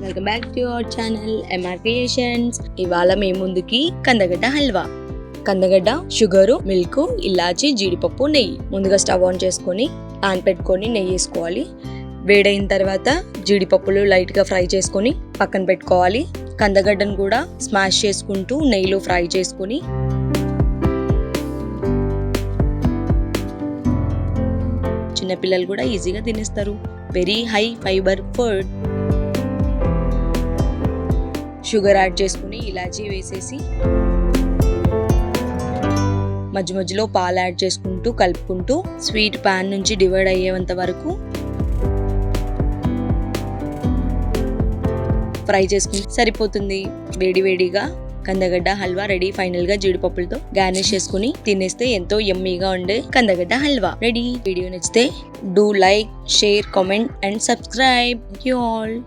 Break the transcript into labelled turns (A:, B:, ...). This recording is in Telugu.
A: Welcome back to our channel MR creations. ఇవాళ మీ ముందుకి కందగడ్డ హల్వా. కందగడ్డ, షుగరు, మిల్క్, ఇలాచి, జీడిపప్పు, నెయ్యి. ముందుగా స్టవ్ ఆన్ చేసుకొని పాన్ పెట్టుకొని నెయ్యి వేసుకోవాలి. వేడైన తర్వాత జీడిపప్పులు లైట్గా ఫ్రై చేసుకొని పక్కన పెట్టుకోవాలి. కందగడ్డను కూడా స్మాష్ చేసుకుంటూ నెయ్యిలో ఫ్రై చేసుకొని చిన్నపిల్లలు కూడా ఈజీగా తినేస్తారు. Very high fibre food. Sugar add చేసుకుని ఇలాచీ వేసేసి మధ్య మధ్యలో పాలు యాడ్ చేసుకుంటూ కలుపుకుంటూ స్వీట్ పాన్ నుంచి డివైడ్ అయ్యేంత వరకు ఫ్రై చేసుకుని సరిపోతుంది. వేడివేడిగా కందగడ్డ హల్వా రెడీ. ఫైనల్ గా జీడిపప్పులతో గార్నిష్ చేసుకుని తినేస్తే ఎంతో యమ్మీగా ఉండే కందగడ్డ హల్వా రెడీ. వీడియో నచ్చితే do like, share, comment and subscribe. You all.